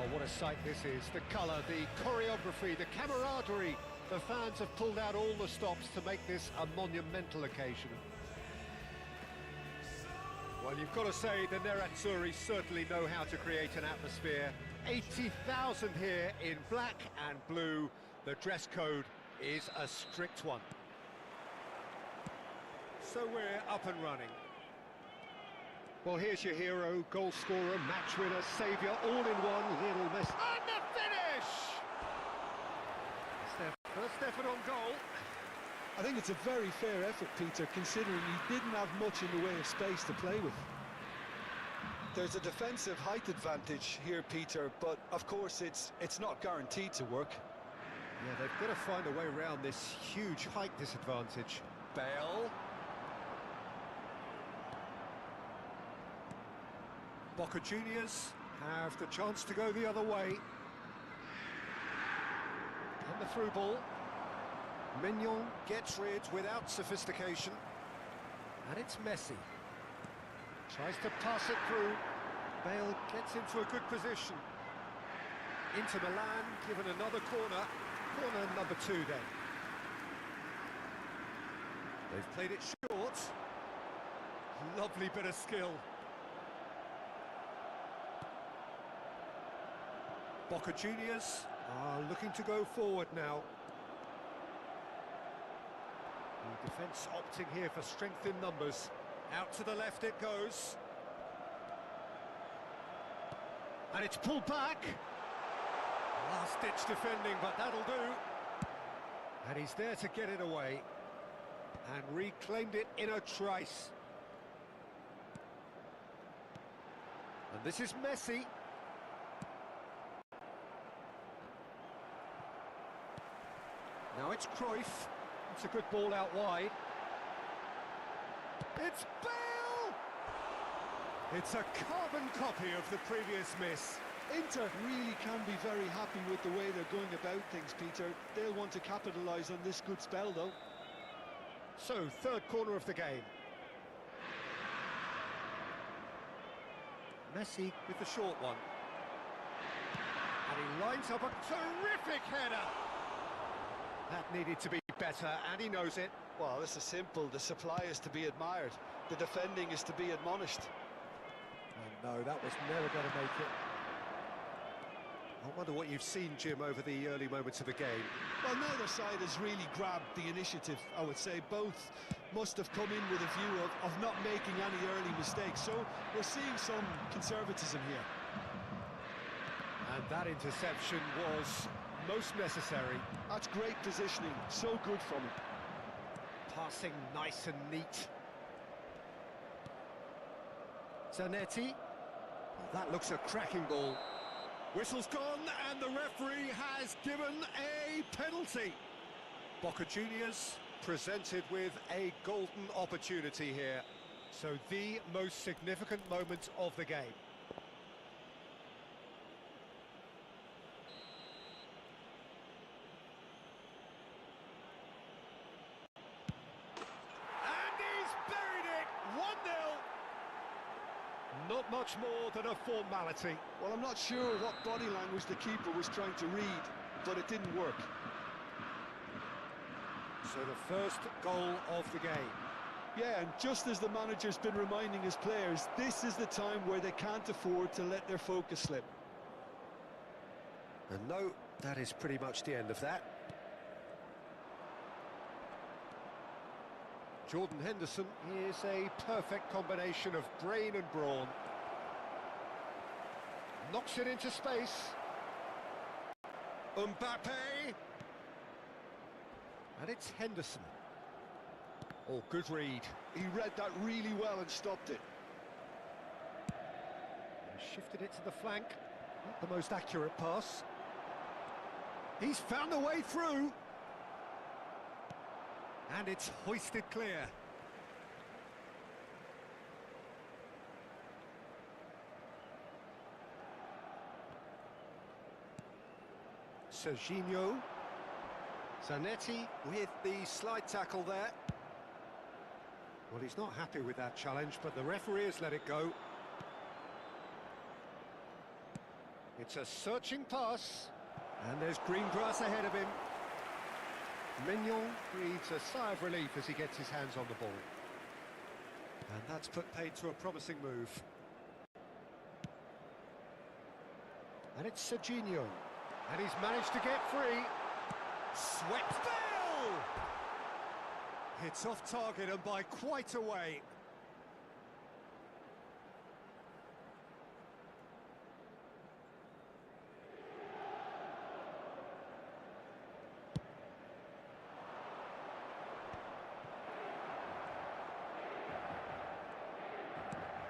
Oh, what a sight this is. The colour, the choreography, the camaraderie. The fans have pulled out all the stops to make this a monumental occasion. Well, you've got to say the Nerazzurri certainly know how to create an atmosphere. 80,000 here in black and blue. The dress code is a strict one. So we're up and running. Well, here's your hero, goal scorer, match winner, saviour, all in one, Lionel Messi. And the finish! It's their first effort on goal. I think it's a very fair effort, Peter, considering he didn't have much in the way of space to play with. There's a defensive height advantage here, Peter, but of course it's not guaranteed to work. Yeah, they've got to find a way around this huge height disadvantage. Bale. Boca Juniors have the chance to go the other way. And the through ball. Mignon gets rid without sophistication. And it's Messi. Tries to pass it through. Bale gets into a good position. Inter Milan given another corner. Corner number 2 then. They've played it short. Lovely bit of skill. Boca Juniors are looking to go forward now. The defence opting here for strength in numbers. Out to the left it goes. And it's pulled back. Last-ditch defending, but that'll do. And he's there to get it away. And reclaimed it in a trice. And this is Messi. Now it's Cruyff. It's a good ball out wide. It's Bale! It's a carbon copy of the previous miss. Inter really can be very happy with the way they're going about things, Peter. They'll want to capitalise on this good spell, though. So, third corner of the game. Messi with the short one. And he lines up a terrific header. That needed to be better, and he knows it. Well, this is simple. The supply is to be admired. The defending is to be admonished. Oh, no, that was never going to make it. I wonder what you've seen, Jim, over the early moments of the game. Well, neither side has really grabbed the initiative, I would say. Both must have come in with a view of not making any early mistakes. So we're seeing some conservatism here. And that interception was most necessary. That's great positioning, so good from him. Passing nice and neat. Zanetti. Oh, that looks a cracking ball. Whistle's gone and the referee has given a penalty. Boca Juniors presented with a golden opportunity here. So the most significant moment of the game. Not much more than a formality. Well, I'm not sure what body language the keeper was trying to read, but it didn't work. So the first goal of the game. Yeah, and just as the manager's been reminding his players, this is the time where they can't afford to let their focus slip. And no, that is pretty much the end of that. Jordan Henderson is a perfect combination of brain and brawn. Knocks it into space. Mbappe. And it's Henderson. Oh, good read. He read that really well and stopped it. He shifted it to the flank. Not the most accurate pass. He's found a way through. And it's hoisted clear. Serginho. Zanetti with the slide tackle there. Well, he's not happy with that challenge, but the referee has let it go. It's a searching pass, and there's green grass ahead of him. Mignon breathes a sigh of relief as he gets his hands on the ball. And that's put paid to a promising move. And it's Serginho, and he's managed to get free. Swept Bale! It's off target and by quite a way.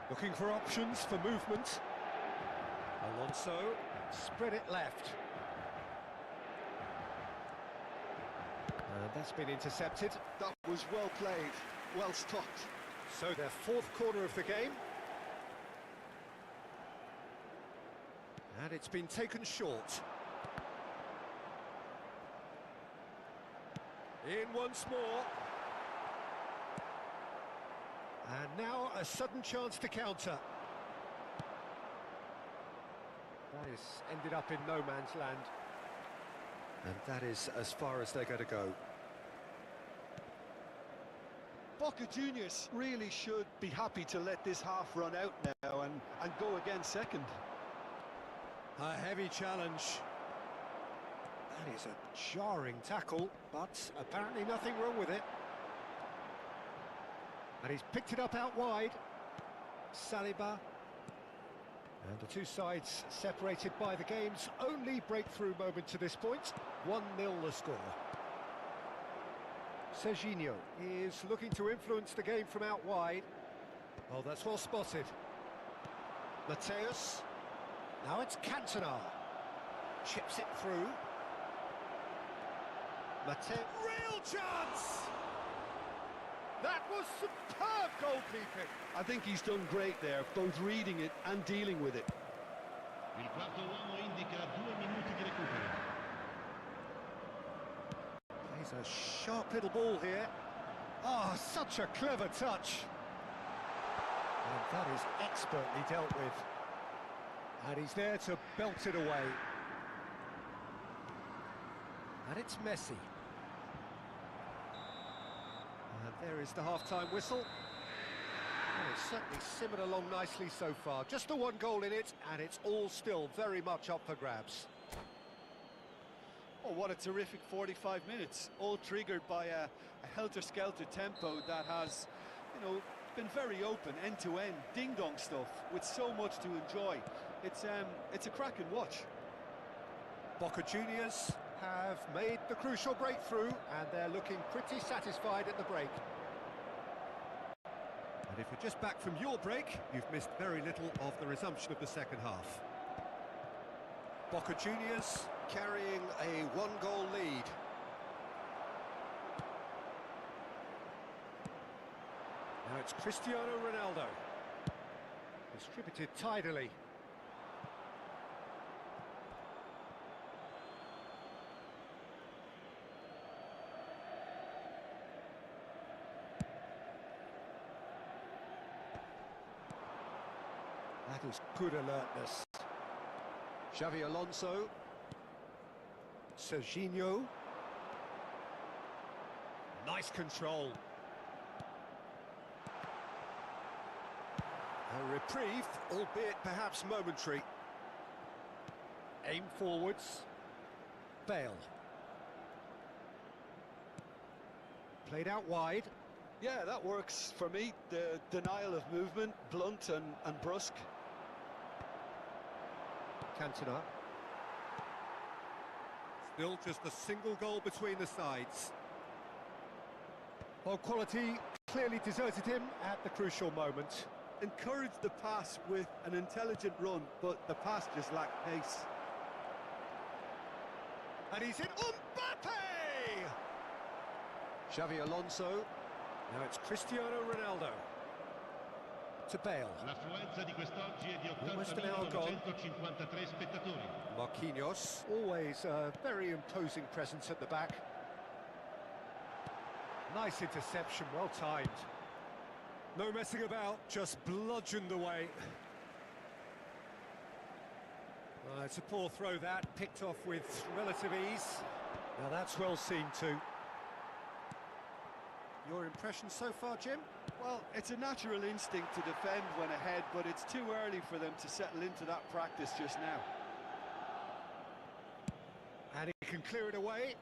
Looking for options for movement. Alonso spread it left. And that's been intercepted. That was well played, well stopped. So their fourth corner of the game. And it's been taken short. In once more. And now a sudden chance to counter. That has ended up in no man's land. And that is as far as they're going to go. Boca Juniors really should be happy to let this half run out now and go again second. A heavy challenge. That is a jarring tackle, but apparently nothing wrong with it. And he's picked it up out wide. Saliba. And the two sides separated by the game's only breakthrough moment to this point. 1-0 the score. Serginho is looking to influence the game from out wide. Oh, that's well spotted. Mateus. Now it's Cantona. Chips it through. Mateus. Real chance! That was superb goalkeeping. I think he's done great there, both reading it and dealing with it. Il quarto uomo indica 2 minuti di recupero. Plays a sharp little ball here. Ah, such a clever touch. And that is expertly dealt with. And he's there to belt it away. And it's Messi. And there is the half-time whistle. And it's certainly simmered along nicely so far. Just the one goal in it, and it's all still very much up for grabs. Oh, what a terrific 45 minutes, all triggered by a helter-skelter tempo that has, been very open, end-to-end, ding-dong stuff, with so much to enjoy. It's a cracking watch. Boca Juniors have made the crucial breakthrough, and they're looking pretty satisfied at the break. And if you're just back from your break, you've missed very little of the resumption of the second half. Boca Juniors carrying a one-goal lead. Now it's Cristiano Ronaldo. Distributed tidily. That is good alertness. Xavi Alonso. Serginho. Nice control. A reprieve, albeit perhaps momentary. Aim forwards. Bale. Played out wide. Yeah, that works for me. The denial of movement, blunt and brusque. Cantona. Still just a single goal between the sides. Well, quality clearly deserted him at the crucial moment. Encouraged the pass with an intelligent run, but the pass just lacked pace. And he's in Mbappe! Xavi Alonso. Now it's Cristiano Ronaldo. To Bale. L'affluenza di quest'oggi è di Almost an hour gone. 80.953 spettatori. Marquinhos, always a very imposing presence at the back. Nice interception, well timed. No messing about, just bludgeoned away. It's a poor throw that, picked off with relative ease. Now that's well seen too. Your impression so far, Jim? Well, it's a natural instinct to defend when ahead, but it's too early for them to settle into that practice just now. And he can clear it away.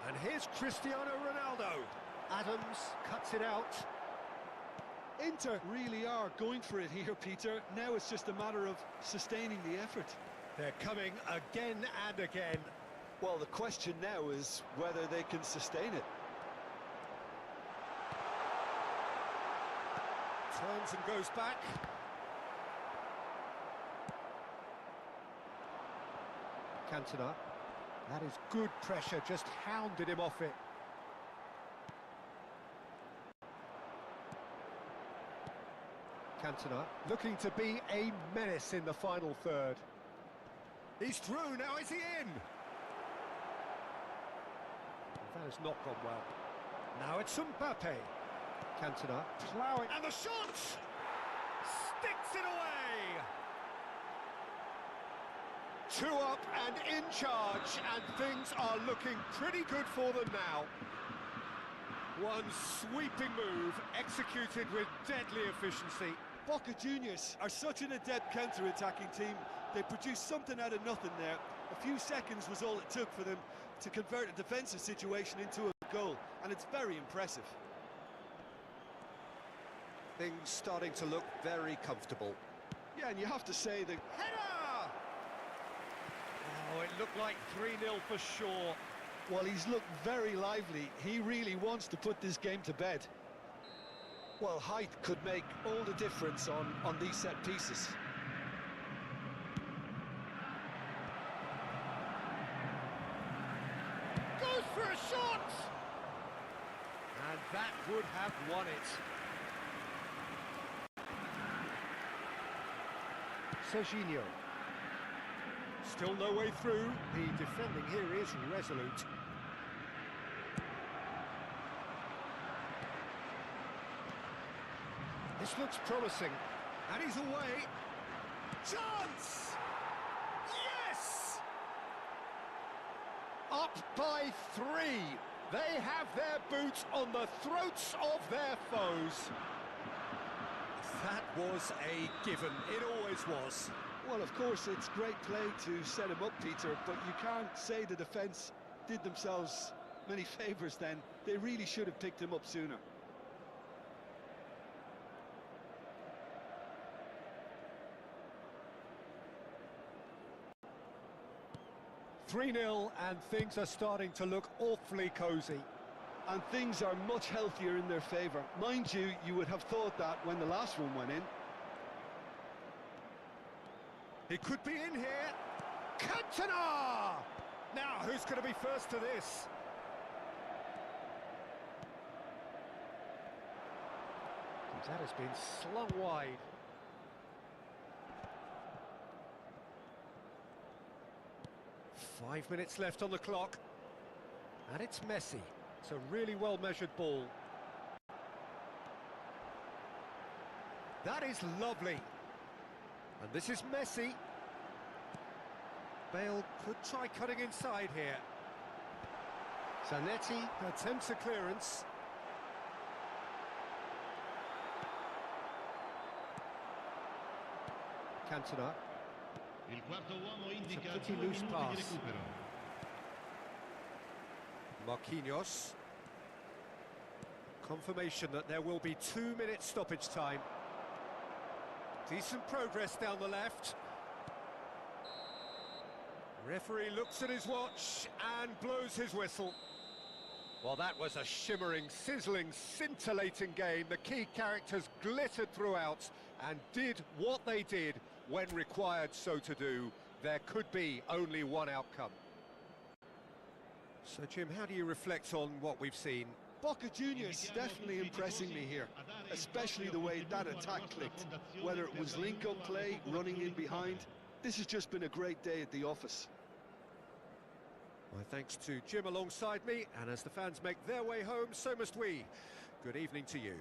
And here's Cristiano Ronaldo. Adams cuts it out. Inter really are going for it here, Peter. Now it's just a matter of sustaining the effort. They're coming again and again. Well, the question now is whether they can sustain it. Turns and goes back. Cantona. That is good pressure, just hounded him off it. Cantona looking to be a menace in the final third. He's through, now is he in? That has not gone well. Now it's Mbappe. Cantona ploughing, and the shot! Sticks it away! 2 up and in charge, and things are looking pretty good for them now. One sweeping move, executed with deadly efficiency. Boca Juniors are such an adept counter-attacking team. They produced something out of nothing there. A few seconds was all it took for them to convert a defensive situation into a goal, and it's very impressive. Things starting to look very comfortable. Yeah, and you have to say that... Header! Oh, it looked like 3-0 for sure. Well, he's looked very lively. He really wants to put this game to bed. Well, height could make all the difference on these set pieces. Goes for a shot! And that would have won it. Serginho. Still no way through. The defending here is resolute. This looks promising. And he's away. Chance! Yes! Up by 3. They have their boots on the throats of their foes. That was a given. It always was. Well, of course, it's great play to set him up, Peter, but you can't say the defence did themselves many favours then. They really should have picked him up sooner. (3-0) and things are starting to look awfully cosy. And things are much healthier in their favour. Mind you, you would have thought that when the last one went in. He could be in here. Cantona! Now, who's going to be first to this? That has been slung wide. Five minutes left on the clock. And it's Messi. It's a really well-measured ball. That is lovely. And this is Messi. Bale could try cutting inside here. Zanetti attempts a clearance. Cantona. Il quarto uomo indica It's a pretty 2 loose minuti di pass. recupero. Marquinhos. Confirmation that there will be 2 minutes stoppage time. Decent progress down the left. Referee looks at his watch and blows his whistle. Well, that was a shimmering, sizzling, scintillating game. The key characters glittered throughout and did what they did when required so to do. There could be only one outcome. So, Jim, how do you reflect on what we've seen? Boca Juniors definitely impressing me here, especially the way that attack clicked. Whether it was link-up play, running in behind, this has just been a great day at the office. My thanks to Jim alongside me, and as the fans make their way home, so must we. Good evening to you.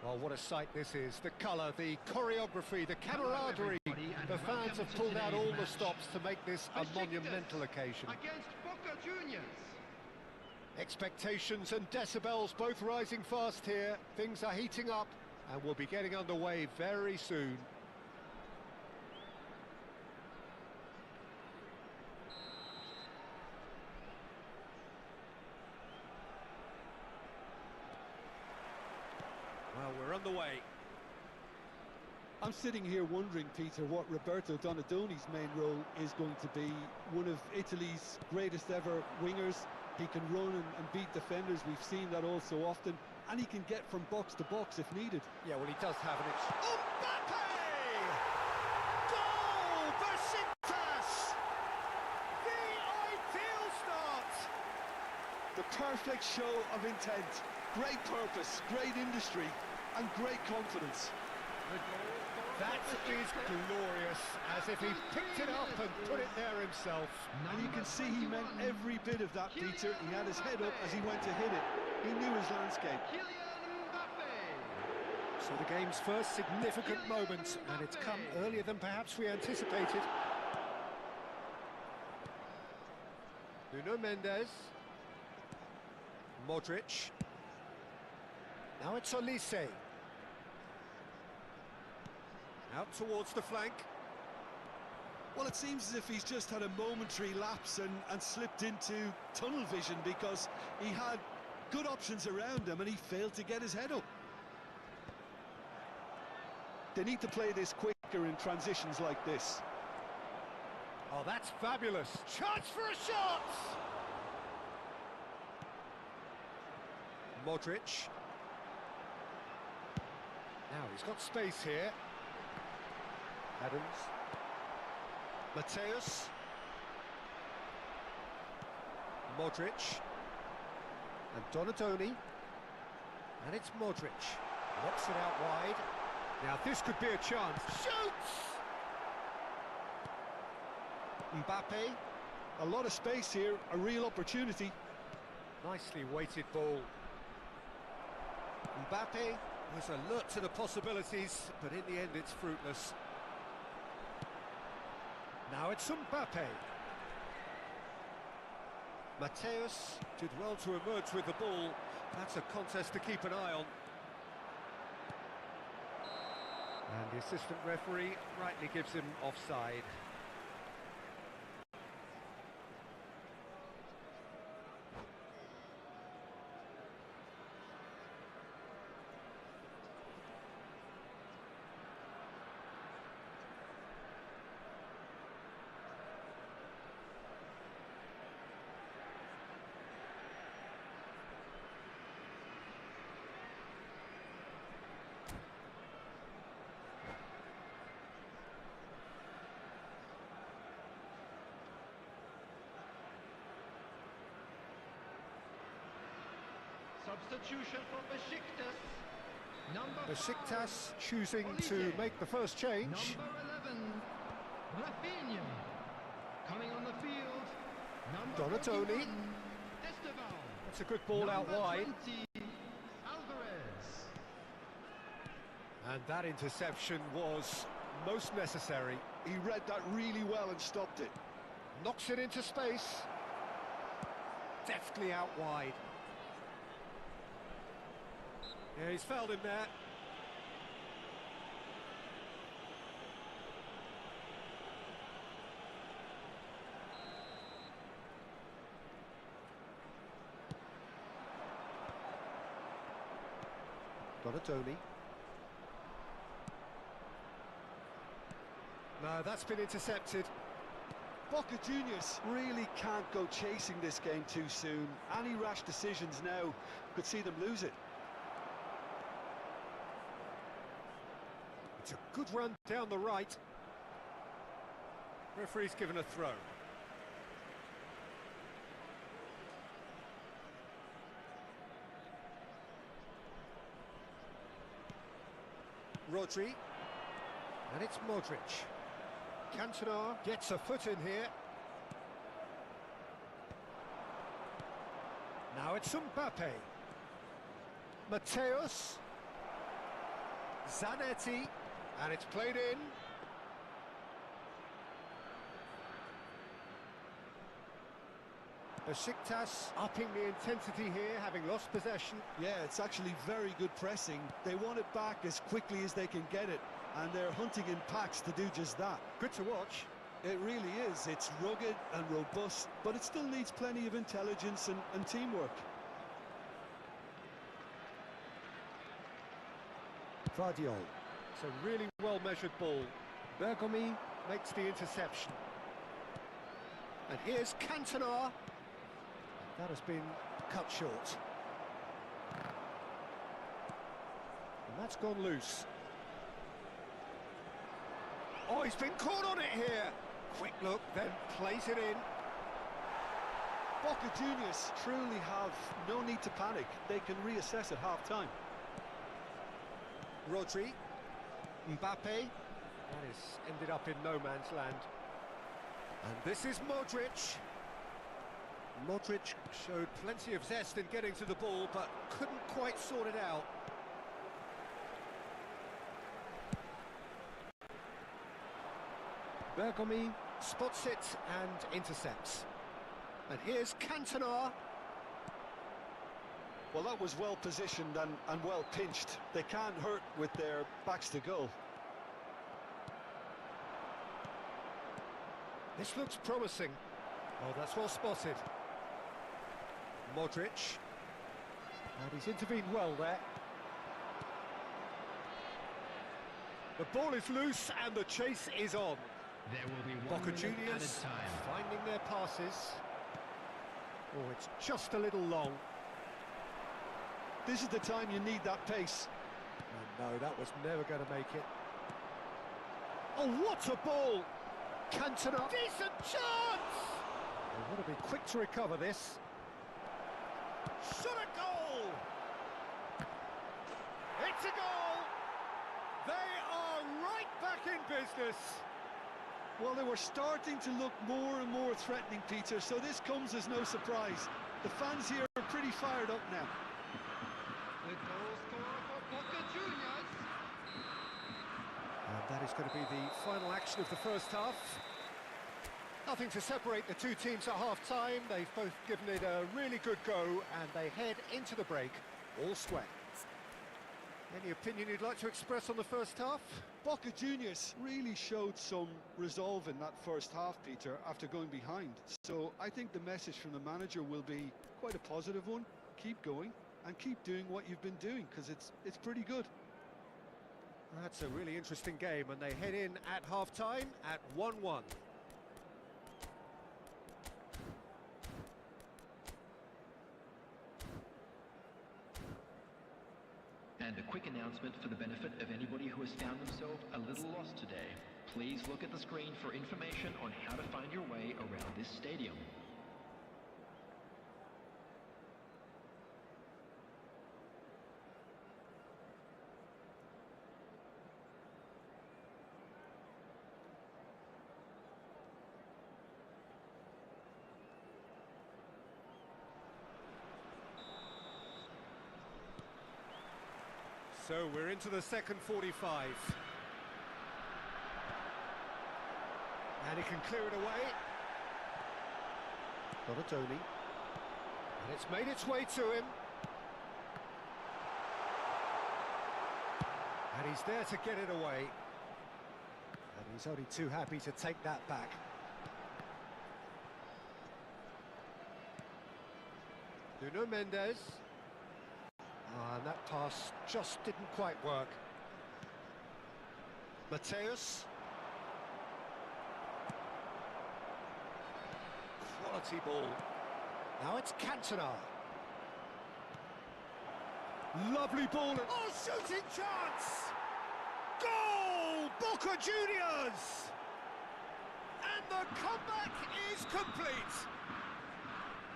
Oh, what a sight this is. The colour, the choreography, the camaraderie. The fans have pulled out all the stops to make this a monumental occasion. Against Boca Juniors. Expectations and decibels both rising fast here. Things are heating up and we'll be getting underway very soon. Well, we're underway. I'm sitting here wondering, Peter, what Roberto Donadoni's main role is going to be. One of Italy's greatest ever wingers. He can run and beat defenders. We've seen that all so often. And he can get from box to box if needed. Yeah, well, he does have an... Mbappe! Goal! Besiktas! The ideal start! The perfect show of intent. Great purpose, great industry, and great confidence. That is glorious, as if he picked it up and put it there himself. And you can see he meant every bit of that, Peter. He had his head up as he went to hit it. He knew his landscape. So the game's first significant moment, and it's come earlier than perhaps we anticipated. Nuno Mendes. Modric. Now it's Olise. Out towards the flank. Well, it seems as if he's just had a momentary lapse and slipped into tunnel vision, because he had good options around him and he failed to get his head up. They need to play this quicker in transitions like this. Oh, that's fabulous. Chance for a shot! Modric. Now he's got space here. Adams. Mateus. Modric. And Donadoni. And it's Modric. Knocks it out wide. Now this could be a chance. Shoots! Mbappe. A lot of space here, a real opportunity. Nicely weighted ball. Mbappe was alert to the possibilities, but in the end it's fruitless. Now it's Mbappe. Mateus did well to emerge with the ball. That's a contest to keep an eye on. And the assistant referee rightly gives him offside. Substitution for Besiktas. Number Besiktas choosing Olise. to make the first change. Number 11, Rafinha. Coming on the field, number Donadoni. 41, Esteban. That's a good ball out Number wide. 20, Alvarez. And that interception was most necessary. He read that really well and stopped it. Knocks it into space. Deftly out wide. Yeah, he's fouled him there. Donadoni. No, that's been intercepted. Boca Juniors really can't go chasing this game too soon. Any rash decisions now could see them lose it. It's a good run down the right. Referee's given a throw. Rodri. And it's Modric. Cantona gets a foot in here. Now it's Mbappe. Mateus. Zanetti, and it's played in. Besiktas upping the intensity here, having lost possession. Yeah, it's actually very good pressing. They want it back as quickly as they can get it, and they're hunting in packs to do just that. Good to watch. It really is. It's rugged and robust, but it still needs plenty of intelligence and teamwork. Vardiol. It's a really well-measured ball. Bergomi makes the interception. And here's Cantona. That has been cut short. And that's gone loose. Oh, he's been caught on it here. Quick look, then plays it in. Boca Juniors truly have no need to panic. They can reassess at half-time. Rodri. Mbappe. That has ended up in no man's land. And this is Modric. Modric showed plenty of zest in getting to the ball, but couldn't quite sort it out. Bergomi spots it and intercepts. And here's Cantona. Well, that was well positioned and well pinched. They can't hurt with their backs to goal. This looks promising. Oh, that's well spotted. Modric. And he's intervened well there. The ball is loose and the chase is on. There will be one Boca minute Juniors at a time. finding their passes. Oh, it's just a little long. This is the time you need that pace. Oh, no, that was never going to make it. Oh, what a ball! Cantona. Decent chance! They want to be quick to recover this. Shot a goal! It's a goal! They are right back in business. Well, they were starting to look more and more threatening, Peter, so this comes as no surprise. The fans here are pretty fired up now. The goal scorer for Boca Juniors. And that is going to be the final action of the first half. Nothing to separate the two teams at half-time. They've both given it a really good go, and they head into the break all square. Any opinion you'd like to express on the first half? Boca Juniors really showed some resolve in that first half, Peter, after going behind. So I think the message from the manager will be quite a positive one. Keep going and keep doing what you've been doing, because it's pretty good. That's a really interesting game, and they head in at half-time at 1-1. And a quick announcement for the benefit of anybody who has found themselves a little lost today. Please look at the screen for information on how to find your way around this stadium. So we're into the second 45. And he can clear it away. Donatoni. And it's made its way to him. And he's there to get it away. And he's only too happy to take that back. Nuno Mendes. And that pass just didn't quite work. Mateus. Quality ball. Now it's Cantona. Lovely ball. Oh, shooting chance! Goal! Boca Juniors! And the comeback is complete.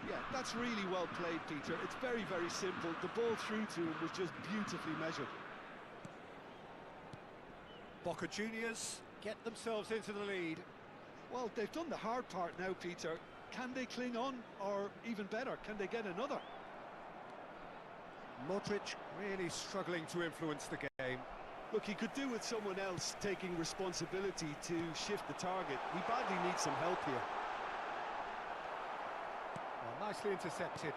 Yeah, that's really well played, Peter. It's very, very simple. The ball through to him was just beautifully measured. Boca Juniors get themselves into the lead. Well, they've done the hard part now, Peter. Can they cling on, or even better, can they get another? Modric really struggling to influence the game. Look, he could do with someone else taking responsibility to shift the target. He badly needs some help here. Well, nicely intercepted.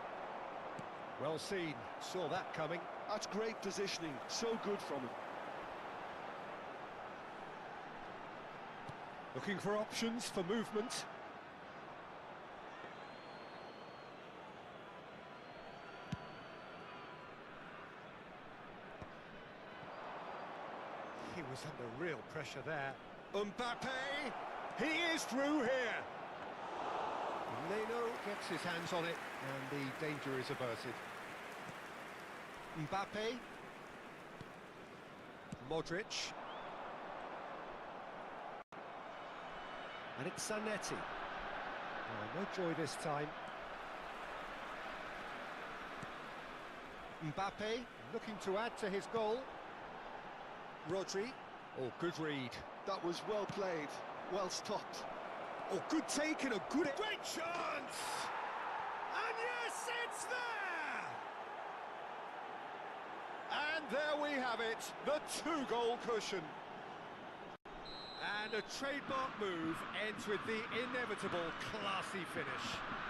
Well seen, saw that coming. That's great positioning, so good from him. Looking for options for movement. He was under real pressure there. Mbappe, he is through here. Leno gets his hands on it, and the danger is averted. Mbappe. Modric. And it's Zanetti. Oh, no joy this time. Mbappe looking to add to his goal. Rodri. Oh, good read. That was well played, well stopped. Oh, good take and a good... Great chance! And yes, it's there! And there we have it, the two-goal cushion. And a trademark move ends with the inevitable classy finish.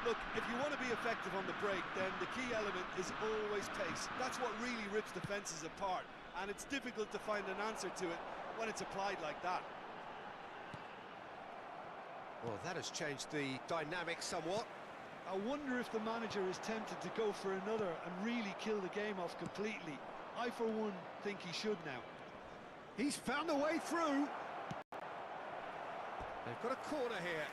Look, if you want to be effective on the break, then the key element is always pace. That's what really rips defences apart, and it's difficult to find an answer to it when it's applied like that. Well, that has changed the dynamic somewhat. I wonder if the manager is tempted to go for another and really kill the game off completely. I, for one, think he should now. He's found a way through. They've got a corner here.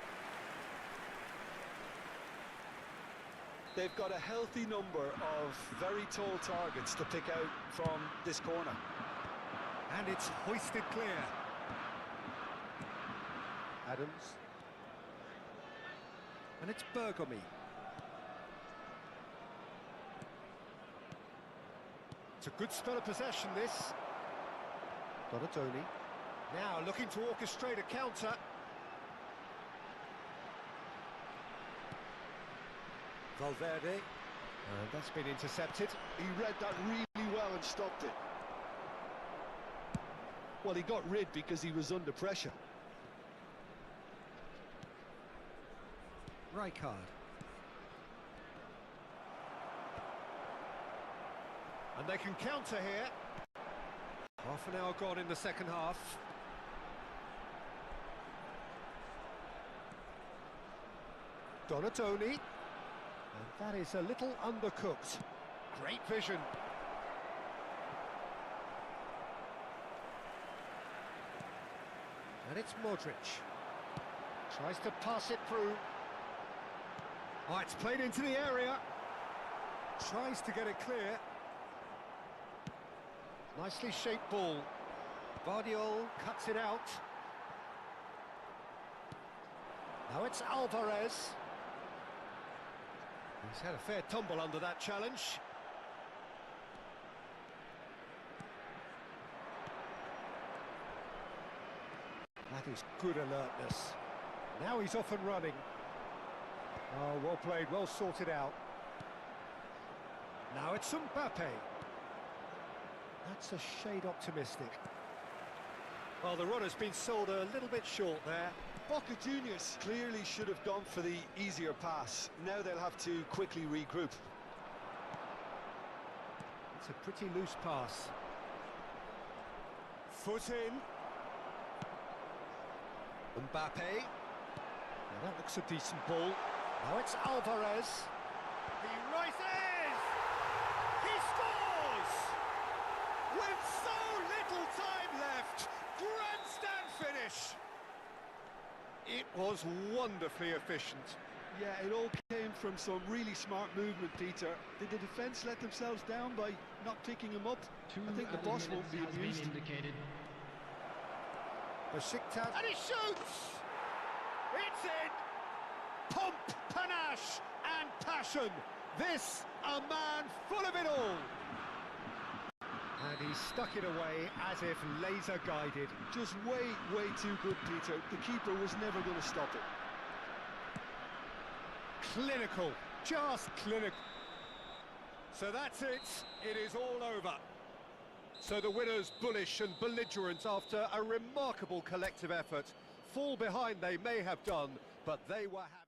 They've got a healthy number of very tall targets to pick out from this corner. And it's hoisted clear. Adams. And it's Bergomi. It's a good spell of possession, this. Donatoni. Now looking to orchestrate a counter. Valverde. And that's been intercepted. He read that really well and stopped it. Well, he got rid because he was under pressure. Rijkaard. And they can counter here. Half an hour gone in the second half. Donatoni. And that is a little undercooked. Great vision. And it's Modric. Tries to pass it through. Oh, it's played into the area. Tries to get it clear. Nicely shaped ball. Guardiola cuts it out. Now it's Alvarez. He's had a fair tumble under that challenge. That is good alertness. Now he's off and running. Oh, well played, well sorted out. Now it's Mbappe. That's a shade optimistic. Well, the run has been sold a little bit short there. Boca Juniors clearly should have gone for the easier pass. Now they'll have to quickly regroup. It's a pretty loose pass. Foot in. Mbappe. Now that looks a decent ball. Now it's Alvarez. He rises! He scores! With so little time left. Grandstand finish. It was wonderfully efficient. Yeah, it all came from some really smart movement, Peter. Did the defence let themselves down by not picking him up? I think the boss won't be amused. Besiktas, and he shoots! It's in! Pomp, panache and passion. This, a man full of it all. And he stuck it away as if laser guided. Just way too good, Peter. The keeper was never going to stop it. Clinical, just clinical. So that's it. It is all over. So the winners bullish and belligerent after a remarkable collective effort. Fall behind they may have done, but they were happy.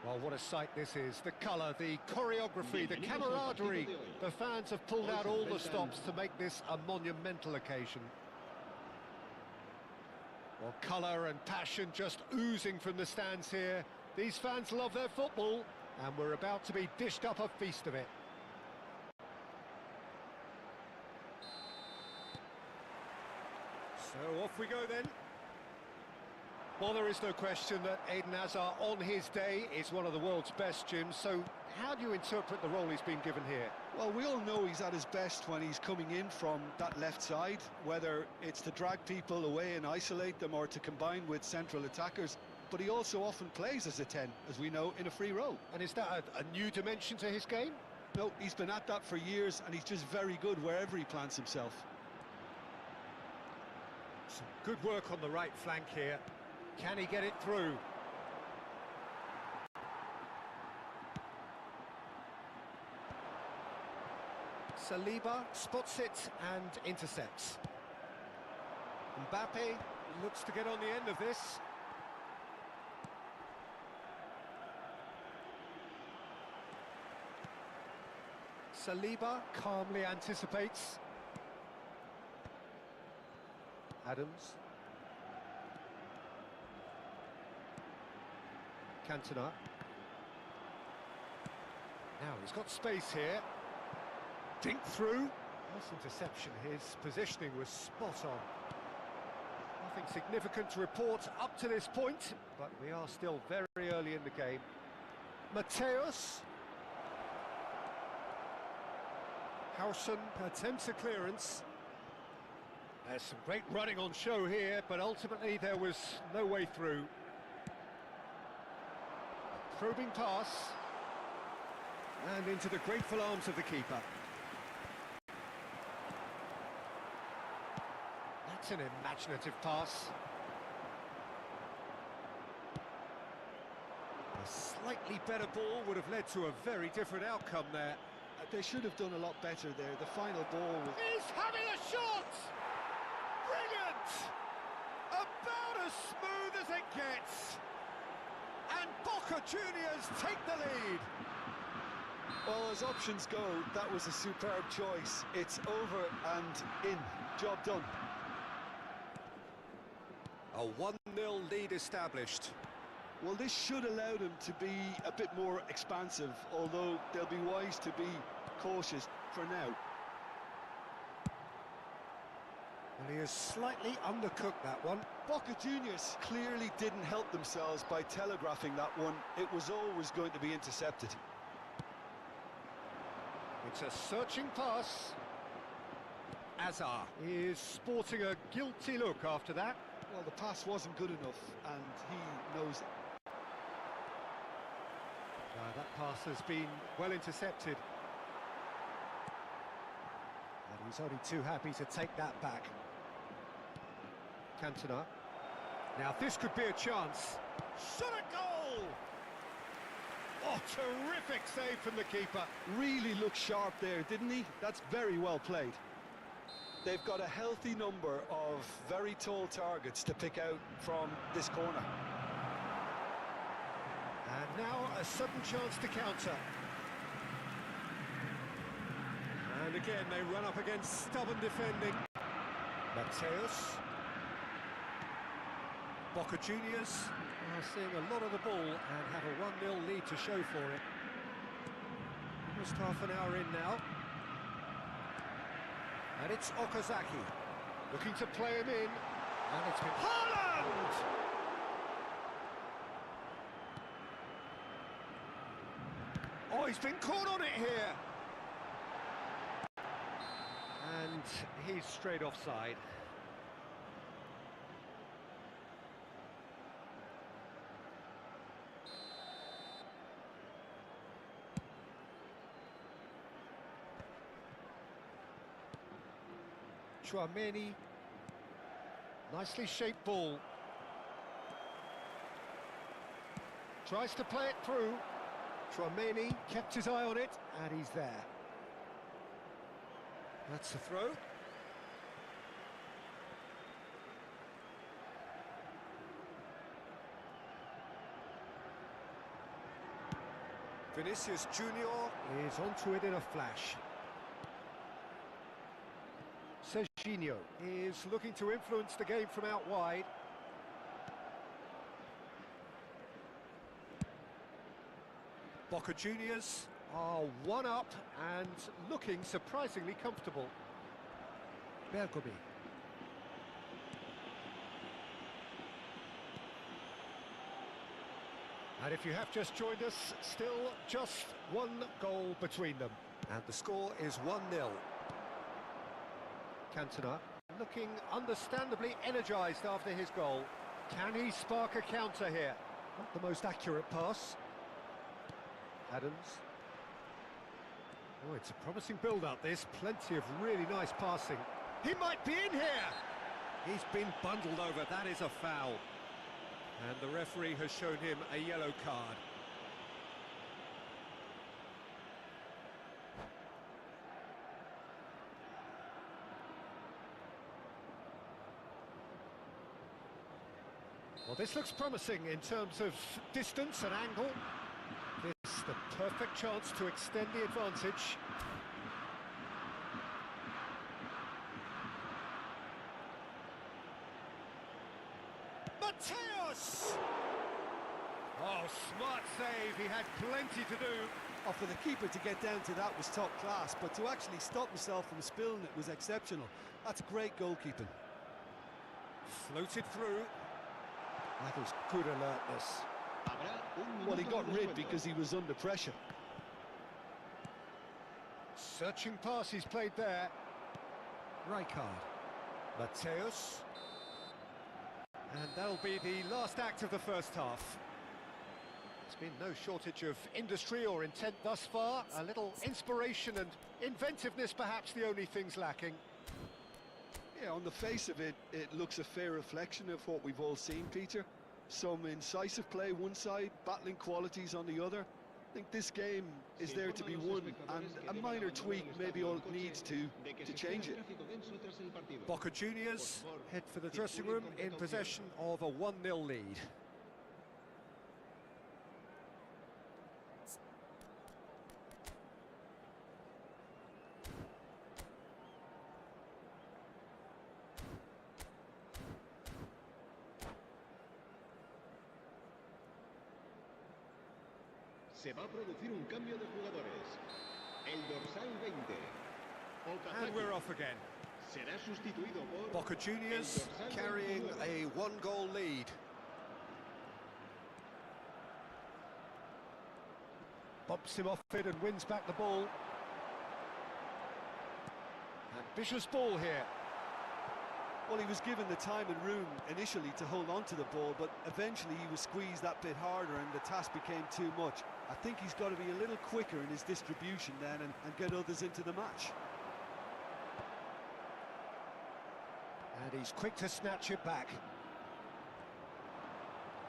Well, what a sight this is. The colour, the choreography, the camaraderie. The fans have pulled out all the stops to make this a monumental occasion. Well, colour and passion just oozing from the stands here. These fans love their football, and we're about to be dished up a feast of it. So off we go then. Well, there is no question that Eden Hazard on his day is one of the world's best, Jim, so How do you interpret the role he's been given here? Well, we all know he's at his best when he's coming in from that left side, whether it's to drag people away and isolate them or to combine with central attackers. But he also often plays as a 10, as we know, in a free role. And is that a new dimension to his game? No, he's been at that for years, and he's just very good wherever he plants himself. Some good work on the right flank here. Can he get it through? Saliba spots it and intercepts. Mbappe looks to get on the end of this. Saliba calmly anticipates. Adams. Cantona. Now he's got space here. Dink through. Nice interception. His positioning was spot on. Nothing significant to report up to this point, but we are still very early in the game. Mateus. Howson attempts a clearance. There's some great running on show here, but ultimately there was no way through. Probing pass. And into the grateful arms of the keeper. That's an imaginative pass. A slightly better ball would have led to a very different outcome there. They should have done a lot better there. The final ball was... He's having a shot! Brilliant! About as smooth as it gets. And Boca Juniors take the lead. Well, as options go, that was a superb choice. It's over and in. Job done. A 1-0 lead established. Well, this should allow them to be a bit more expansive, although they'll be wise to be cautious for now. Well, he has slightly undercooked that one. Boca Juniors clearly didn't help themselves by telegraphing that one. It was always going to be intercepted. It's a searching pass. Azar is sporting a guilty look after that. Well, the pass wasn't good enough, and he knows it. That pass has been well intercepted. And he's only too happy to take that back. Cantona. Now this could be a chance. Shot a goal! Oh, terrific save from the keeper. Really looked sharp there, didn't he? That's very well played. They've got a healthy number of very tall targets to pick out from this corner. And now a sudden chance to counter. And again they run up against stubborn defending. Mateus. Boca Juniors are seeing a lot of the ball and have a 1-0 lead to show for it. Almost half an hour in now. And it's Okazaki looking to play him in. And it's been Haaland! Oh, he's been caught on it here. And he's straight offside. Chouameni, nicely shaped ball. Tries to play it through. Chouameni kept his eye on it, and he's there. That's the throw. Vinicius Junior is onto it in a flash. Serginho is looking to influence the game from out wide. Boca Juniors are one up and looking surprisingly comfortable. Bergomi. And if you have just joined us, still just one goal between them. And the score is 1-0. Cantona looking understandably energised after his goal. Can he spark a counter here? Not the most accurate pass. Adams. Oh, it's a promising build-up, this. Plenty of really nice passing. He might be in here! He's been bundled over, that is a foul. And the referee has shown him a yellow card. Well, this looks promising in terms of distance and angle. This is the perfect chance to extend the advantage. Mateus! Oh, smart save. He had plenty to do. Oh, for the keeper to get down to that was top class, but to actually stop himself from spilling it was exceptional. That's great goalkeeping. Floated through. That was good alertness. Well, he got rid because he was under pressure. Searching pass he's played there. Rijkaard. Mateus. And that'll be the last act of the first half. There's been no shortage of industry or intent thus far. A little inspiration and inventiveness, perhaps the only things lacking. Yeah, on the face of it, it looks a fair reflection of what we've all seen, Peter. Some incisive play one side, battling qualities on the other. I think this game is there to be won, and a minor tweak maybe all it needs to change it. Boca Juniors head for the dressing room in possession of a 1-0 lead. Se va a producir un cambio de jugadores. El dorsal 20. And we're off again. Será sustituido por Boca Juniors carrying a 1-goal lead. Bumps him off it and wins back the ball. Ambitious ball here. Well, he was given the time and room initially to hold on to the ball, but eventually he was squeezed that bit harder and the task became too much. I think he's got to be a little quicker in his distribution then and get others into the match. And he's quick to snatch it back.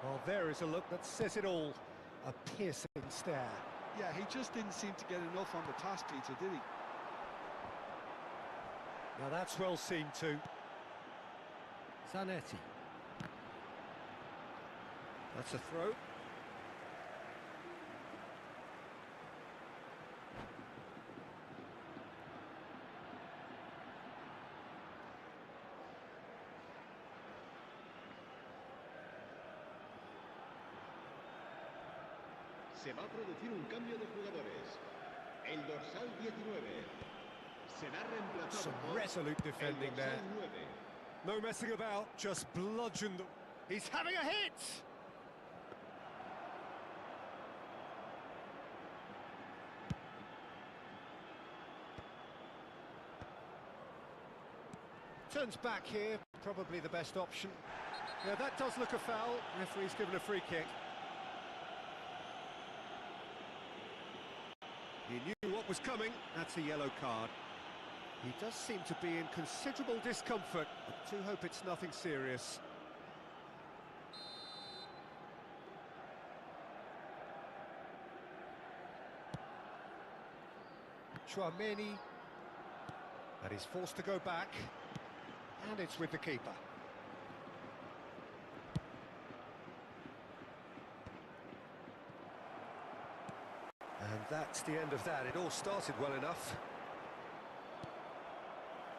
Well, there is a look that says it all. A piercing stare. Yeah, he just didn't seem to get enough on the pass, Peter, did he? Now that's well seen too. Zanetti. That's a throw. Se va a producir un cambio de jugadores. El dorsal 19 será reemplazado Some por resolute defending el there. dorsal 9. No messing about, just bludgeoned them. He's having a hit! Turns back here, probably the best option. Yeah, that does look a foul. Referee's given a free kick. He knew what was coming. That's a yellow card. He does seem to be in considerable discomfort. I do hope it's nothing serious. Chouameni. And he's forced to go back. And it's with the keeper. And that's the end of that. It all started well enough.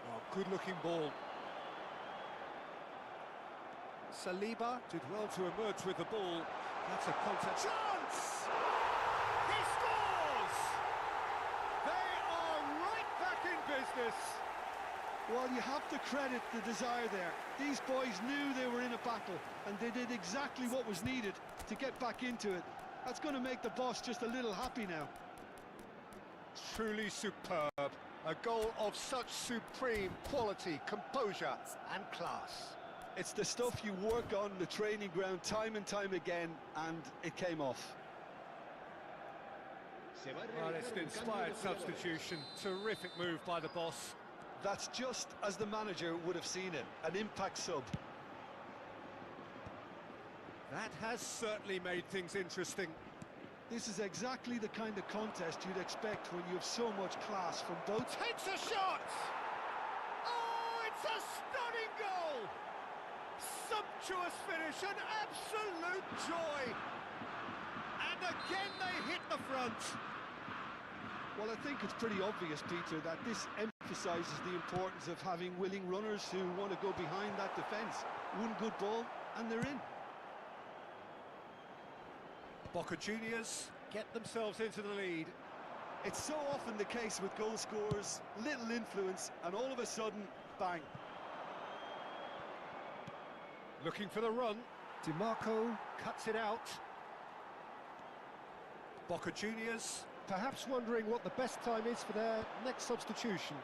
Oh, good-looking ball. Saliba did well to emerge with the ball. That's a contact chance! He scores! They are right back in business. Well, you have to credit the desire there. These boys knew they were in a battle, and they did exactly what was needed to get back into it. That's going to make the boss just a little happy now. Truly superb. A goal of such supreme quality, composure and class. It's the stuff you work on the training ground time and time again, and it came off. Well, it's an inspired substitution. Terrific move by the boss. That's just as the manager would have seen it, an impact sub. That has certainly made things interesting. This is exactly the kind of contest you'd expect when you have so much class from both. Takes a shot! Oh, it's a stunning goal! Sumptuous finish, an absolute joy! And again they hit the front. Well, I think it's pretty obvious, Peter, that this emphasises the importance of having willing runners who want to go behind that defence. One good ball, and they're in. Boca Juniors get themselves into the lead. It's so often the case with goal scorers, little influence, and all of a sudden, bang. Looking for the run. DiMarco cuts it out. Boca Juniors perhaps wondering what the best time is for their next substitution.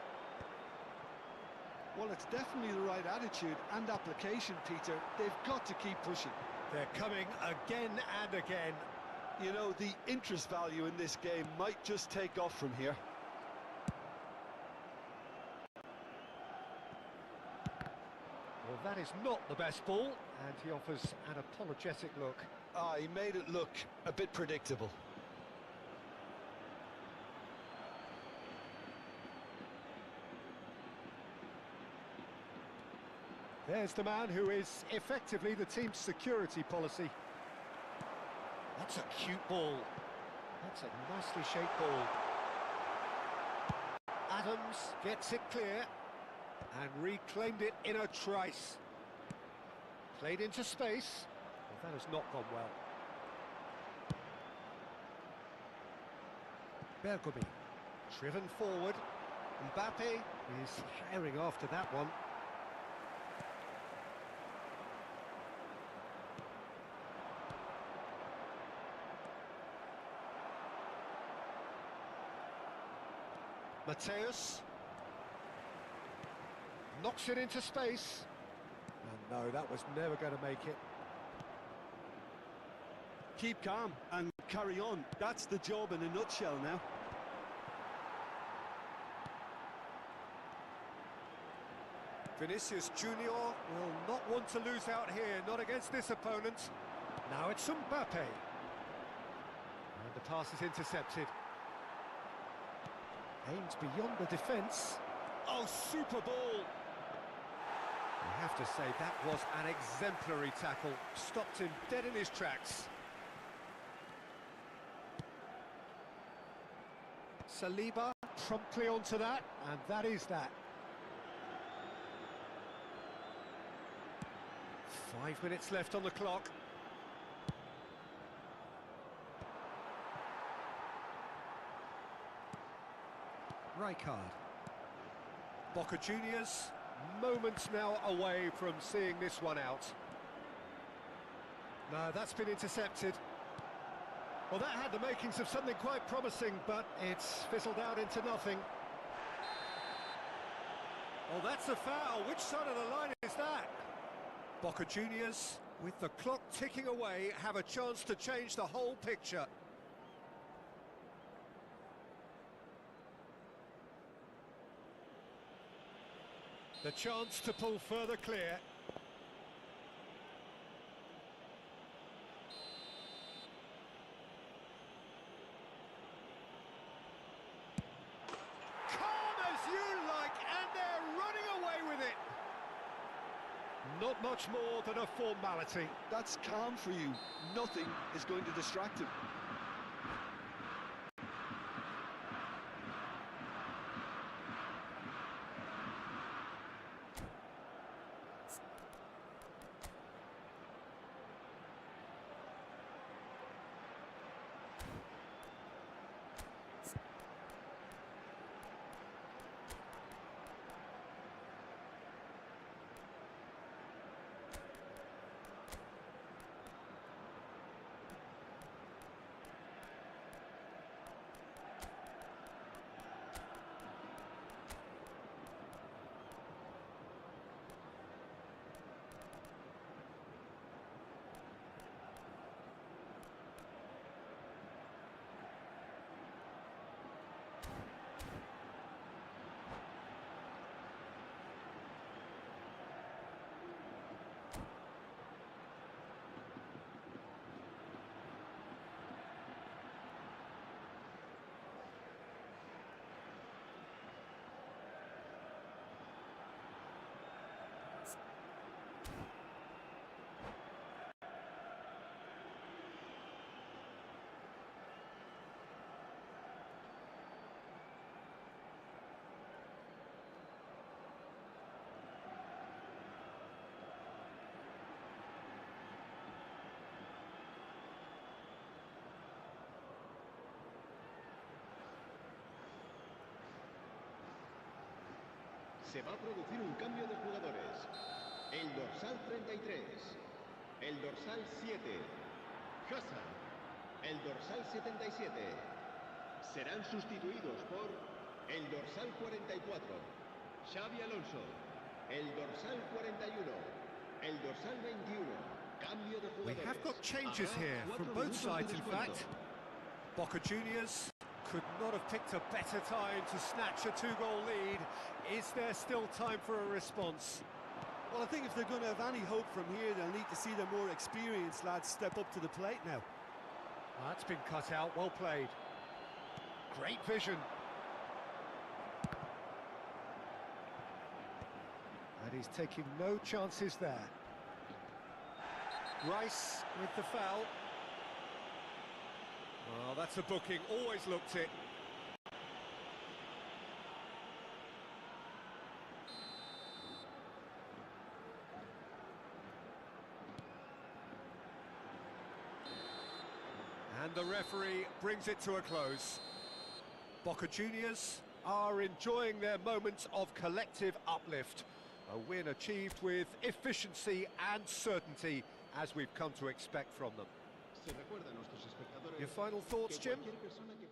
Well, it's definitely the right attitude and application, Peter. They've got to keep pushing. They're coming again and again. You know, the interest value in this game might just take off from here. Well, that is not the best ball, and he offers an apologetic look. He made it look a bit predictable. There's the man who is effectively the team's security policy. That's a cute ball. That's a nicely shaped ball. Adams gets it clear and reclaimed it in a trice. Played into space. Well, that has not gone well. Bergomi driven forward. Mbappe is firing after that one. Mateus knocks it into space, and no, that was never going to make it. Keep calm and carry on. That's the job in a nutshell now. Vinicius Junior will not want to lose out here, not against this opponent. Now it's Mbappe, and the pass is intercepted. Aims beyond the defence. Oh, super ball! I have to say, that was an exemplary tackle. Stopped him dead in his tracks. Saliba promptly onto that, and that is that. 5 minutes left on the clock. Rijkaard. Boca Juniors, moments now away from seeing this one out. No, that's been intercepted. Well, that had the makings of something quite promising, but it's fizzled out into nothing. Oh, that's a foul. Which side of the line is that? Boca Juniors, with the clock ticking away, have a chance to change the whole picture. The chance to pull further clear. Calm as you like, and they're running away with it. Not much more than a formality. That's calm for you. Nothing is going to distract him. Se va a producir un cambio de jugadores. El dorsal 33, el dorsal 7, Hassan, el dorsal 77. Serán sustituidos por el dorsal 44, Xavi Alonso, el dorsal 41, el dorsal 21. Cambio de We jugadores. have got changes Habrá here 4 from both minutos de sides, in descuento. fact. Boca Juniors could not have picked a better time to snatch a two-goal lead. Is there still time for a response? Well, I think if they're going to have any hope from here, they'll need to see their more experienced lads step up to the plate now. That's been cut out, well played. Great vision. And he's taking no chances there. Rice with the foul. Well, that's a booking, always looked it. And the referee brings it to a close. Boca Juniors are enjoying their moments of collective uplift. A win achieved with efficiency and certainty, as we've come to expect from them. Se recuerda a nuestros espectadores Your final thoughts, que Jim? cualquier persona que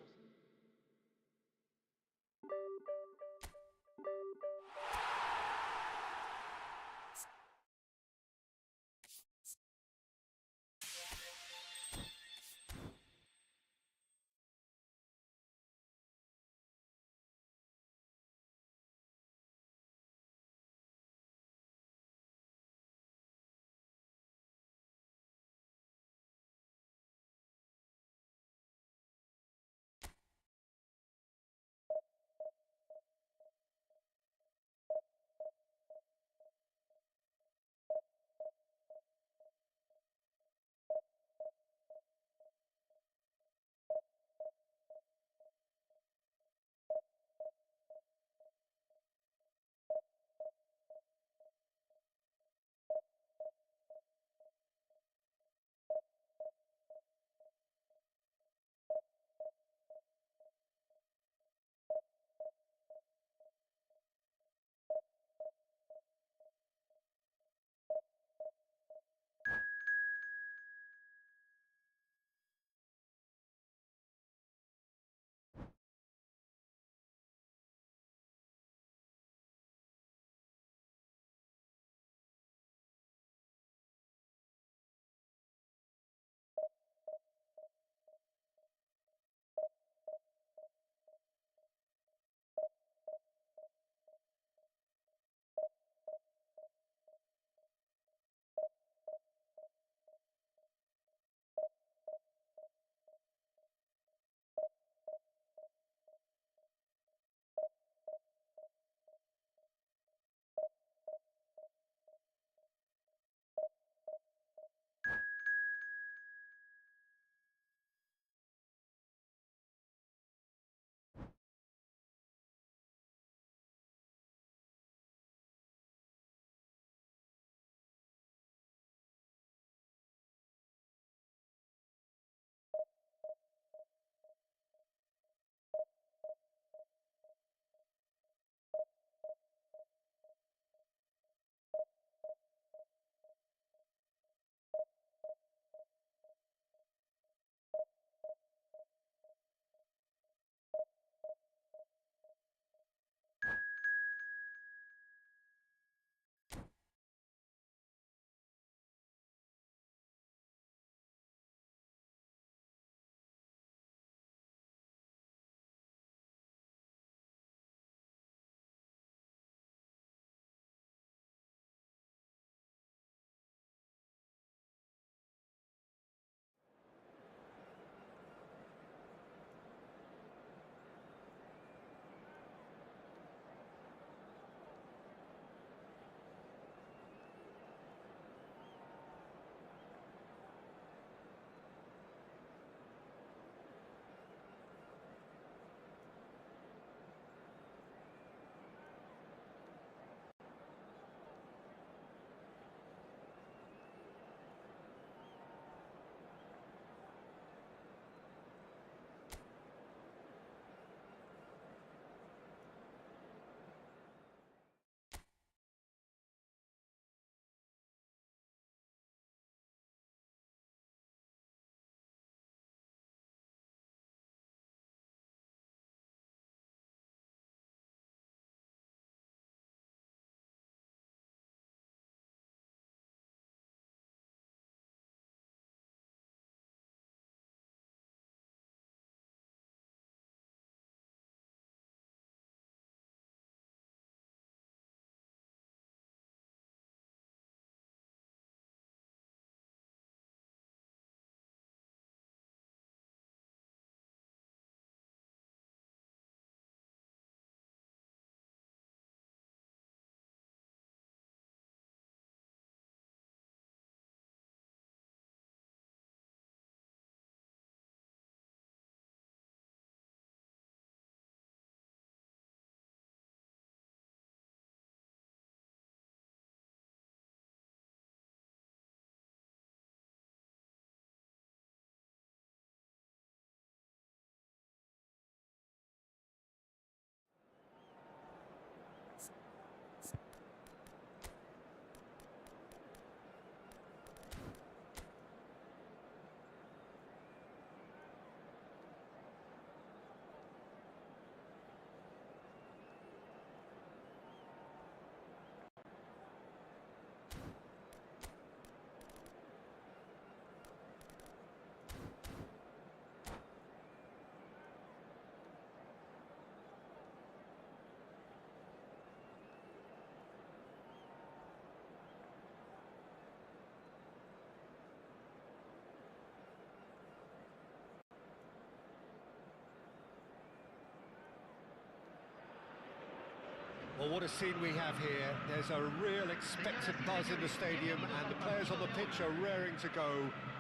Well, what a scene we have here. There's a real expectant buzz in the stadium, and the players on the pitch are raring to go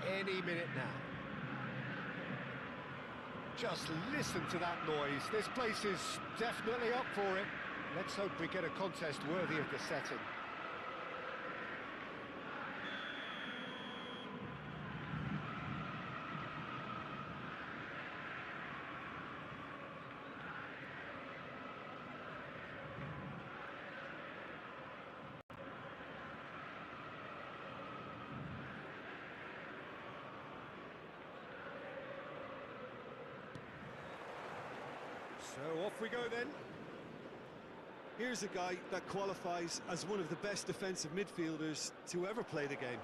any minute now. Just listen to that noise. This place is definitely up for it. Let's hope we get a contest worthy of the setting. So off we go then. Here's a guy that qualifies as one of the best defensive midfielders to ever play the game.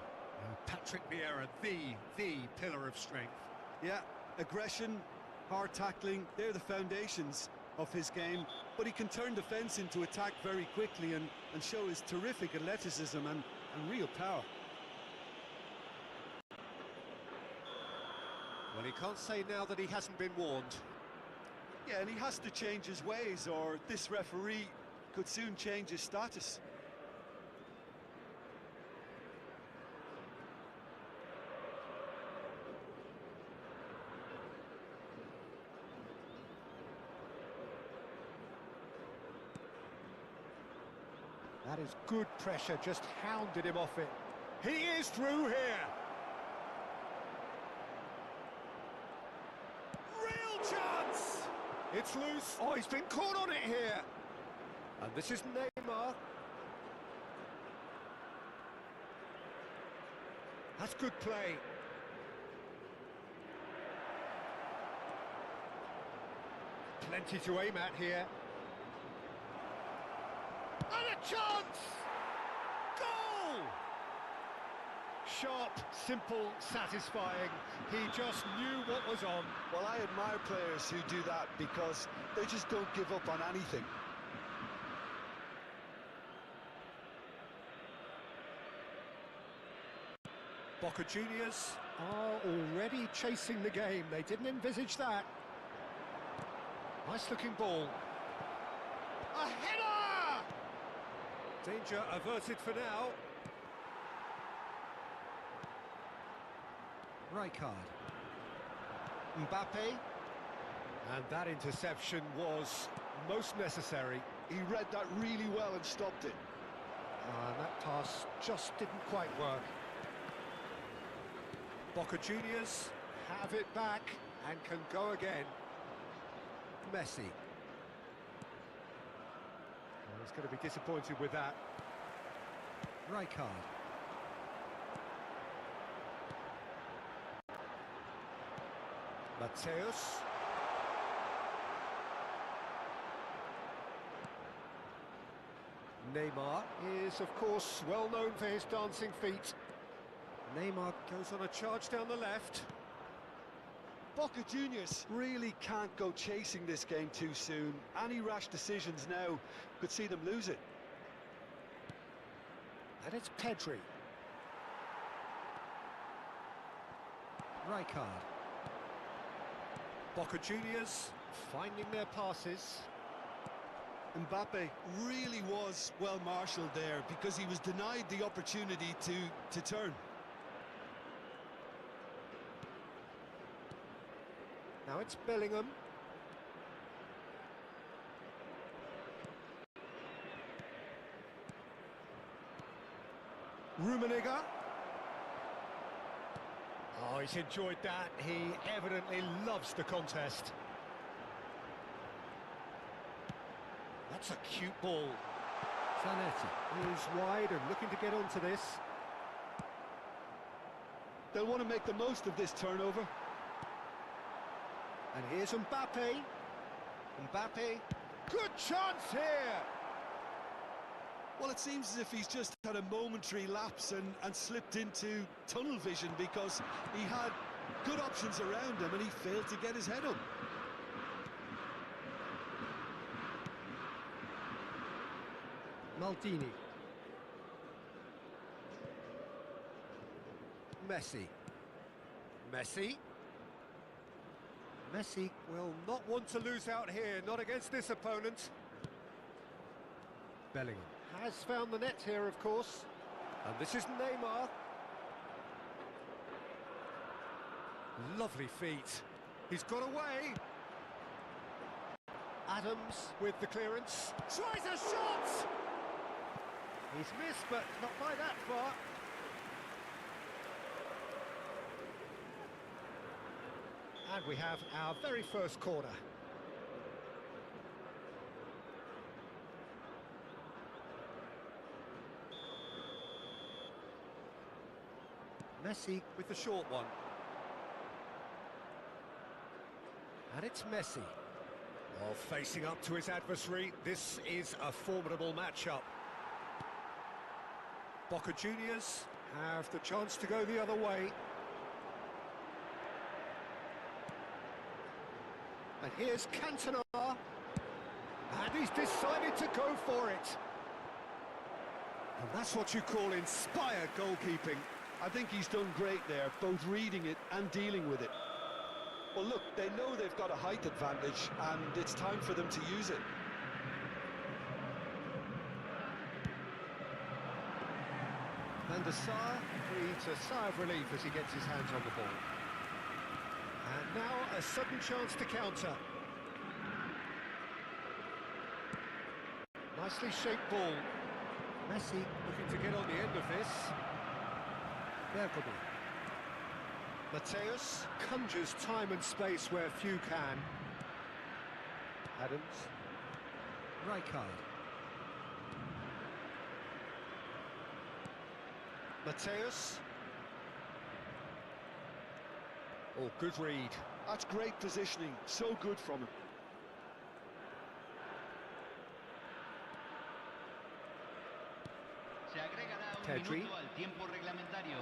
Patrick Vieira, the pillar of strength. Yeah, aggression, hard tackling, they're the foundations of his game, but he can turn defence into attack very quickly and show his terrific athleticism and real power. Well, he can't say now that he hasn't been warned. Yeah, and he has to change his ways, or this referee could soon change his status. That is good pressure, just hounded him off it. He is through here. Real chance! It's loose. Oh, he's been caught on it here. And this is Neymar. That's good play. Plenty to aim at here. And a chance! Goal! Sharp, simple, satisfying. He just knew what was on. Well, I admire players who do that because they just don't give up on anything. Boca Juniors are already chasing the game. They didn't envisage that. Nice looking ball. A header! Danger averted for now. Rijkaard. Mbappe. And that interception was most necessary. He read that really well and stopped it. And that pass just didn't quite work. Boca Juniors have it back and can go again. Messi. Well, he's going to be disappointed with that. Rijkaard. Mateus. Neymar is, of course, well known for his dancing feet. Neymar goes on a charge down the left. Boca Juniors really can't go chasing this game too soon. Any rash decisions now could see them lose it. And it's Pedri. Rijkaard. Boca Juniors finding their passes. Mbappe really was well marshalled there because he was denied the opportunity to turn. Now it's Bellingham. Rummenigge. Oh, he's enjoyed that. He evidently loves the contest. That's a cute ball. Zanetti is wide and looking to get onto this. They'll want to make the most of this turnover. And here's Mbappe. Mbappe. Good chance here! Well, it seems as if he's just had a momentary lapse and slipped into tunnel vision because he had good options around him and he failed to get his head up. Maldini. Messi. Messi. Messi will not want to lose out here, not against this opponent. Bellingham has found the net here, of course. And this is Neymar. Lovely feet. He's got away. Adams with the clearance. Tries a shot! He's missed, but not by that far. And we have our very first corner. Messi with the short one. And it's Messi. Well, facing up to his adversary, this is a formidable matchup. Boca Juniors have the chance to go the other way. And here's Cantona. And he's decided to go for it. And that's what you call inspired goalkeeping. I think he's done great there, both reading it and dealing with it. Well, look, they know they've got a height advantage, and it's time for them to use it. And the Sar breathes a sigh of relief as he gets his hands on the ball. And now a sudden chance to counter. Nicely shaped ball. Messi looking to get on the end of this. Bergamo. Mateus conjures time and space where few can. Adams. Rijkaard. Mateus. Oh, good read. That's great positioning, so good from him. Se agregará un Pedri. minuto al tiempo reglamentario.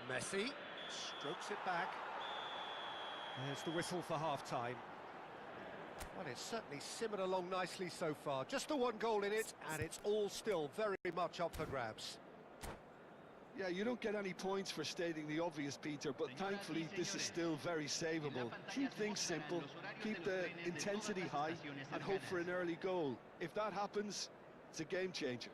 Messi strokes it back. There's the whistle for half-time. Well, it's certainly simmered along nicely so far. Just the one goal in it, and it's all still very much up for grabs. Yeah, you don't get any points for stating the obvious, Peter, but thankfully this is still very savable. Keep things simple, keep the intensity high, and hope for an early goal. If that happens, it's a game changer.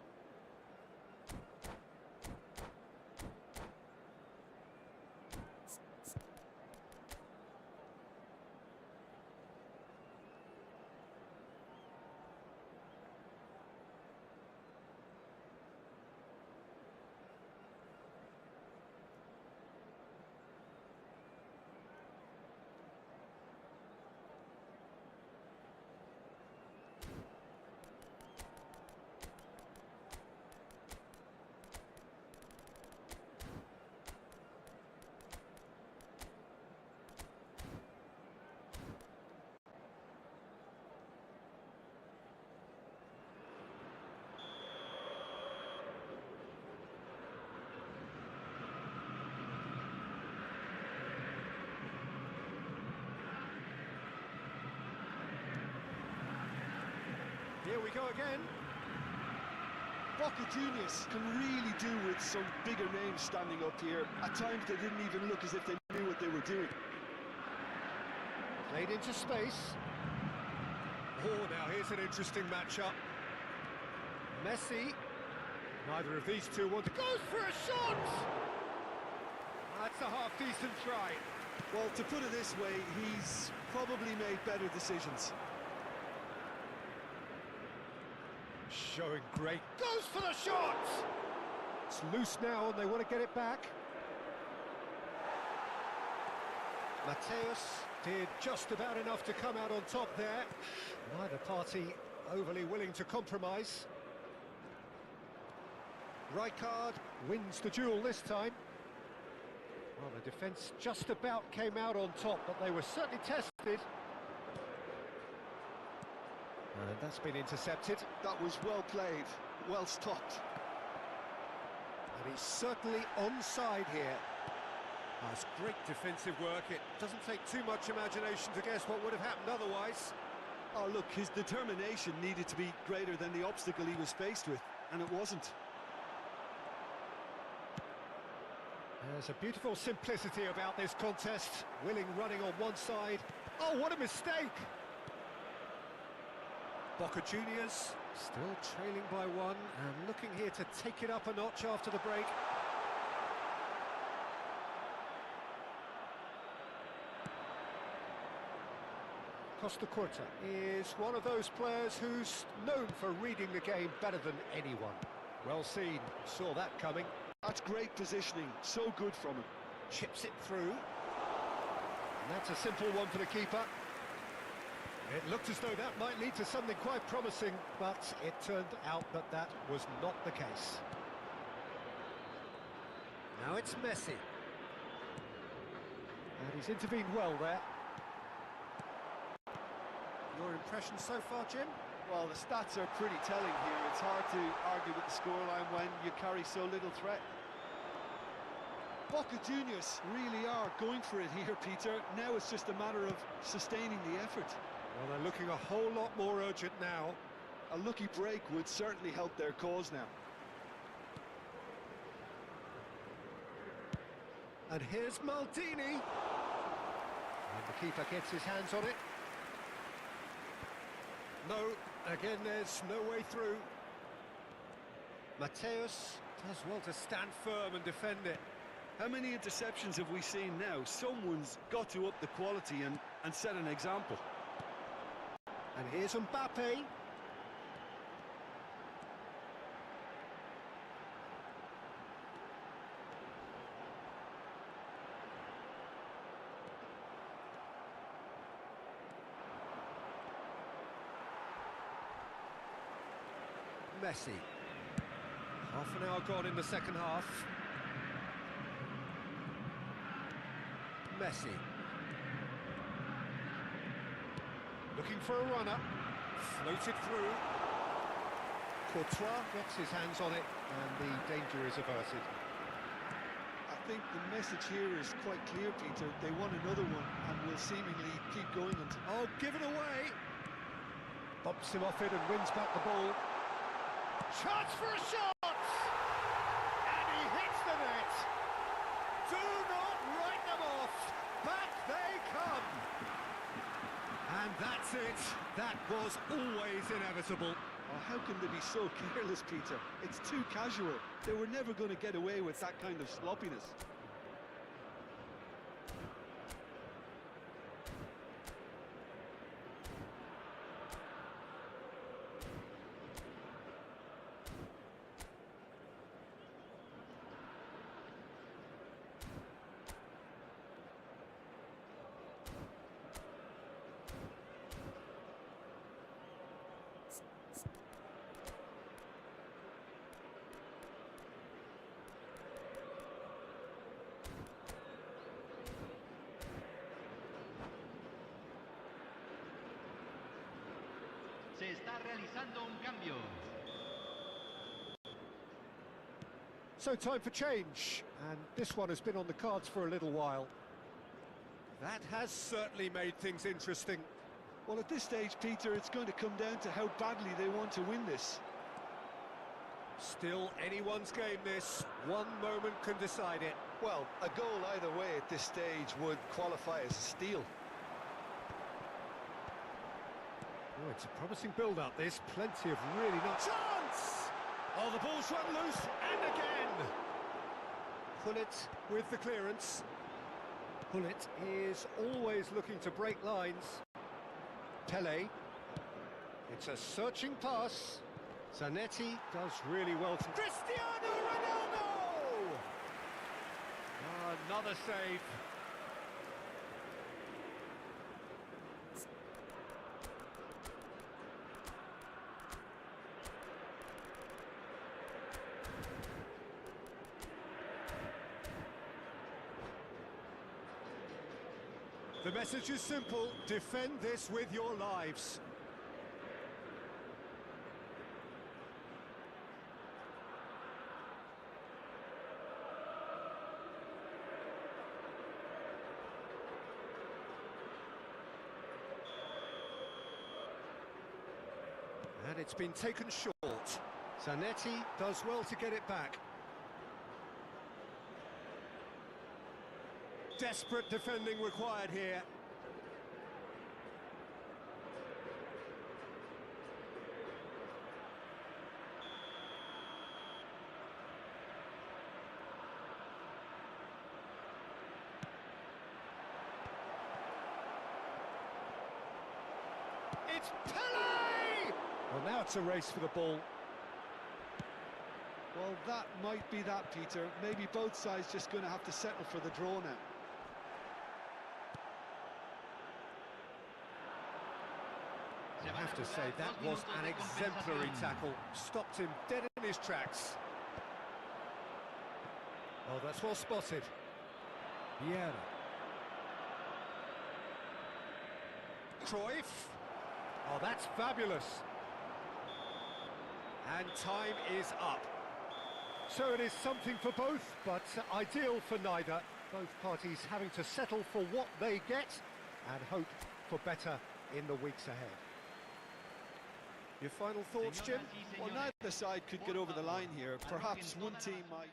Here we go again. Boca Juniors can really do with some bigger names standing up here. At times they didn't even look as if they knew what they were doing. Played into space. Oh, now here's an interesting matchup. Messi. Neither of these two want to go for a shot. That's a half-decent try. Well, to put it this way, he's probably made better decisions. Showing great. Goes for the shot! It's loose now and they want to get it back. Mateus did just about enough to come out on top there. Neither party overly willing to compromise. Rijkaard wins the duel this time. Well, the defence just about came out on top, but they were certainly tested. And that's been intercepted. That was well played, well stopped. And he's certainly onside here. That's great defensive work. It doesn't take too much imagination to guess what would have happened otherwise. Oh, look, his determination needed to be greater than the obstacle he was faced with, and it wasn't. There's a beautiful simplicity about this contest. Willing running on one side. Oh, what a mistake! Boca Juniors still trailing by one and looking here to take it up a notch after the break. Costa Curta is one of those players who's known for reading the game better than anyone. Well seen, saw that coming. That's great positioning, so good from him. Chips it through. And that's a simple one for the keeper. It looked as though that might lead to something quite promising, but it turned out that that was not the case. Now it's Messi. And he's intervened well there. Your impression so far, Jim? Well, the stats are pretty telling here. It's hard to argue with the scoreline when you carry so little threat. Boca Juniors really are going for it here, Peter. Now it's just a matter of sustaining the effort. Well, they're looking a whole lot more urgent now. A lucky break would certainly help their cause now. And here's Maldini. And the keeper gets his hands on it. No, again there's no way through. Mateus does well to stand firm and defend it. How many interceptions have we seen now? Someone's got to up the quality and set an example. And here's Mbappe. Messi. Half an hour gone in the second half. Messi. Looking for a runner. Floated through. Courtois gets his hands on it and the danger is averted. I think the message here is quite clear, Peter. They want another one and will seemingly keep going until... Oh, given away! Bumps him off it and wins back the ball. Chance for a shot! And he hits the net! Do not write them off! Back they come! And that's it. That was always inevitable. Oh, how can they be so careless, Peter? It's too casual. They were never going to get away with that kind of sloppiness. Se está realizando un cambio. So time for change, and this one has been on the cards for a little while. That has certainly made things interesting. Well, at this stage, Peter, it's going to come down to how badly they want to win this. Still anyone's game this. One moment can decide it. Well, a goal either way at this stage would qualify as a steal. Oh, it's a promising build-up, this. Plenty of really nice... Chance! Oh, the ball's run loose, and again! Pullet with the clearance. Pullet is always looking to break lines. Pele. It's a searching pass. Zanetti does really well to... Cristiano Ronaldo! Oh, another save. The message is simple: defend this with your lives. And it's been taken short. Zanetti does well to get it back. Desperate defending required here. It's Pele! Well, now it's a race for the ball. Well, that might be that, Peter. Maybe both sides just going to have to settle for the draw now. I have to say, that was an exemplary tackle. Stopped him dead in his tracks. Oh, that's well spotted. Vieira. Cruyff. Oh, that's fabulous. And time is up. So it is something for both, but ideal for neither. Both parties having to settle for what they get and hope for better in the weeks ahead. Your final thoughts, Jim? Well, neither side could get over the line here. Perhaps one team might...